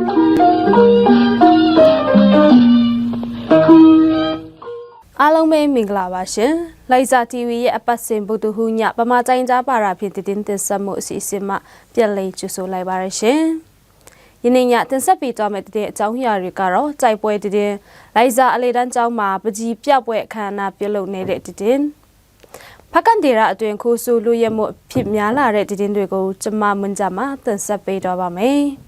အားလုံးပဲမင်္ဂလာပါရှင်။လိုက်စာ TV ရဲ့အပတ်စဉ်ဗုဒ္ဓဟူးညပမာတိုင်းကြားပါတာဖြင့်တည်တင်ဆက်မှုအစီအစဉ်မှာပြန်လည်ကြိုဆိုလိုက်ပါရရှင်။ယနေ့ညတင်ဆက်ပေးသွားမယ့်တဲ့အကြောင်းအရာတွေကတော့ကြိုက်ပွဲတည်တင်လိုက်စာအလေတန်းကျောင်းမှာပကြီးပြပွဲအခမ်းအနားပြုလုပ်နေတဲ့တည်တင်ဖကန်ဒေရာအတွင်ခိုးဆူလူရဲမှုဖြစ်များလာတဲ့တည်တင်တွေကိုကျမမွန်ကြမှာတင်ဆက်ပေးတော့ပါမယ်။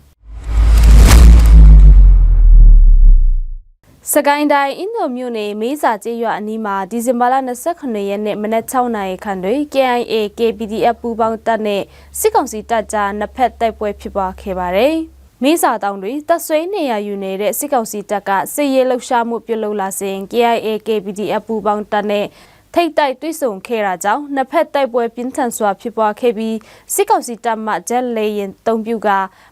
စကိုင်းတိုင်းအင်းတော်မြို့နယ်မေးစာကျေးရွာအနီးမှာဒီဇင်ဘာလ29ရက်နေ့မနက်6နာရီခန့်တွင် KIA KPDF ပူးပေါင်းတပ်နဲ့စစ်ကောင်စီတပ်ကြားနှစ်ဖက်တိုက်ပွဲဖြစ်ပွားခဲ့ပါတယ်။မေးစာတောင်တွင်တပ်ဆွဲနေရယူနေတဲ့စစ်ကောင်စီတပ်ကစစ်ရေးလှုပ်ရှားမှုပြုလုပ်လာစဉ် KIA KPDF ပူးပေါင်းတပ်နဲ့ထိတ်တိုက်တွေ့ဆုံခဲ့တာကြောင့်နှစ်ဖက်တိုက်ပွဲပြင်းထန်စွာဖြစ်ပွားခဲ့ပြီးစစ်ကောင်စီတပ်မှဂျက်လေယာဉ်3ပြူက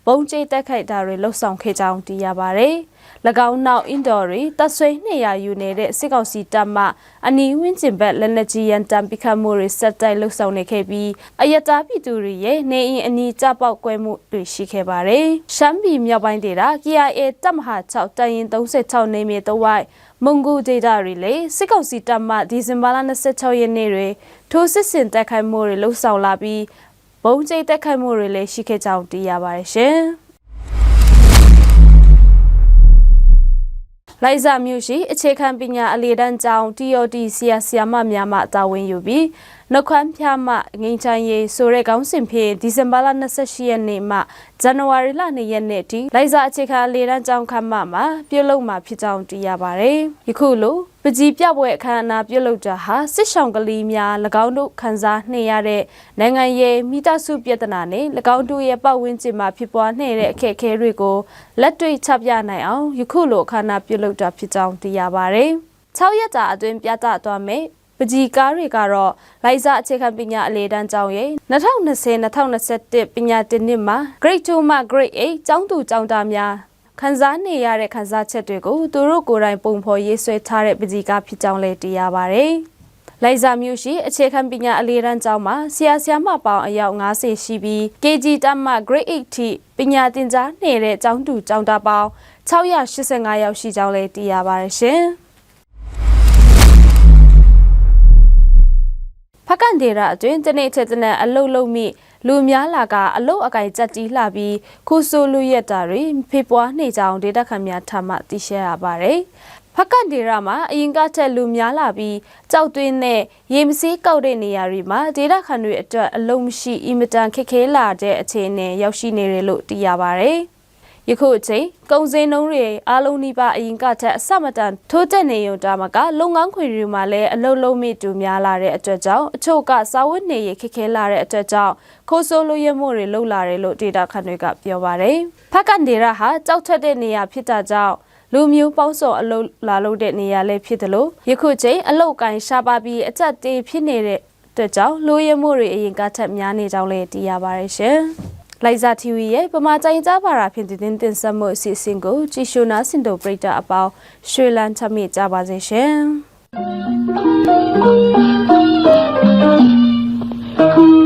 ဘုံကျဲတိုက်ခိုက်တာတွေလှုပ်ဆောင်ခဲ့ကြောင်းသိရပါတယ်။၎င်းနောက်အင်ဒိုရီတပ်ဆွဲနေရယူနေတဲ့စစ်ကောင်စီတပ်မှအနီးဝန်းကျင်ဘက်လက်နက်ကြီးရန်တမ်းပစ်ခတ်မှုတွေဆက်တိုက်လှုပ်ဆောင်နေခဲ့ပြီးအယတာပြည်သူတွေရဲ့နေအိမ်အနီးကျပေါက်ကွဲမှုတွေရှိခဲ့ပါတယ်။ရှမ်းပြည်မြောက်ပိုင်းဒေသ KIA တပ်မဟာ6တရင်36နေမြေတဝိုက်မုံဂူဒေတာတွေလေစစ်ကောင်စီတပ်မှဒီဇင်ဘာလ26ရက်နေ့တွင်ထိုးစစ်ဆင်တိုက်ခိုက်မှုတွေလှုပ်ဆောင်လာပြီးဘုံကျဲတိုက်ခိုက်မှုတွေလည်းရှိခဲ့ကြောင်းသိရပါတယ်ရှင်။လိုက်စာမျိုးရှိအခြေခံပညာအလေတန်းကျောင်း TOT ဆရာမများမှတာဝန်ယူပြီးနှုတ်ခွန်းဖျားမှငိမ့်ချမ်းရေးဆိုတဲ့ခေါင်းစဉ်ဖြင့်ဒီဇင်ဘာလ28ရက်နေ့မှဇန်နဝါရီလ2ရက်နေ့ထိလိုက်စာအခြေခံအလေတန်းကျောင်းခမ်းမမှာပြုလုပ်မှာဖြစ်ကြောင်းသိရပါတယ်။ယခုလိုပကြီးပြပွဲအခမ်းအနားပြုလုပ်တာဟာစစ်ဆောင်ကလေးများ၎င်းတို့ခံစားနှိမ့်ရတဲ့နိုင်ငံရေးမိသားစုပြဿနာနဲ့၎င်းတို့ရဲ့ပတ်ဝန်းကျင်မှာဖြစ်ပွားနေတဲ့အခက်အခဲတွေကိုလက်တွေ့ချပြနိုင်အောင်ယခုလိုအခမ်းအနားပြုလုပ်တာဖြစ်ကြောင်းသိရပါတယ်။6ရက်ကြာအတွင်းပြသသွားမယ်ပကြီးကားတွေကတော့လိုက်စာအခြေခံပညာအလေတန်းကျောင်းရဲ့2020-2021ပညာသင်နှစ်မှာ Grade 2မှ Grade 8ကျောင်းသူကျောင်းသားများခန်းစားနေရတဲ့ခန်းစားချက်တွေကိုသူတို့ကိုယ်တိုင်ပုံဖော်ရေးဆွဲထားတဲ့ပကြီးကားဖြစ်ကြောင်းလည်းသိရပါတယ်။လိုက်စာမျိုးရှိအခြေခံပညာအလေတန်းကျောင်းမှာဆရာမပေါင်းအယောက်50ရှိပြီး KG တက်မှ Grade 8ထိပညာသင်ကြားနေတဲ့ကျောင်းသူကျောင်းသားပေါင်း685ယောက်ရှိကြောင်းလည်းသိရပါတယ်ရှင်။ဖကန်ဒေရာအတွင်းတနေ့ချက်တနက်အလုတ်လုံးမိလူများလာကအလုတ်အကင်ကြက်ကြီးလှပြီးခုဆိုလူရက်တာတွေဖေပွားနေကြောင်းဒေတာခန့်များထမှသိရှိရပါတယ်။ဖကန်ဒေရာမှာအရင်ကထက်လူများလာပြီးကြောက်သွင်းနဲ့ရေမစေးကောက်တဲ့နေရာတွေမှာဒေတာခန့်တွေအတွက်အလုံးမရှိအင်မတန်ခက်ခဲလာတဲ့အခြေအနေရောက်ရှိနေတယ်လို့သိရပါတယ်။ယခုအချိန်ကုန်စည်နှုန်းတွေအားလုံးနှိပါအရင်ကထက်အဆမတန်ထိုးတက်နေရုံတာမှာကလုပ်ငန်းခွင်တွေမှာလည်းအလုံးလုံးမိတူများလာတဲ့အတွက်ကြောင့်အချို့ကစာဝတ်နေရခက်ခဲလာတဲ့အတွက်ကြောင့်ခိုးဆိုးလိုရမှုတွေလှုပ်လာတယ်လို့ဒေတာခန့်တွေကပြောပါတယ်။ဖကန်ဒေရာဟာကြောက်ထက်တဲ့နေရာဖြစ်တာကြောင့်လူမျိုးပေါင်းစုံအလုပ်လာလုပ်တဲ့နေရာလည်းဖြစ်တယ်လို့ယခုချိန်အလုတ်ကိုင်းရှားပါပြီးအကျက်တေးဖြစ်နေတဲ့အတွက်ကြောင့်လူရမှုတွေအရင်ကထက်များနေကြောင်းလည်းသိရပါတယ်ရှင်။လိုက်စာ TV ရဲ့ပမာတိုင်းကြားပါတာဖြင့်တင်ဆက်မှုအစီအစဉ်ကိုကြည့်ရှုနာဆင်တို့ပရိသတ်အပေါင်းရွှေလန်းချမ်းမြေ့ကြပါစေရှင်။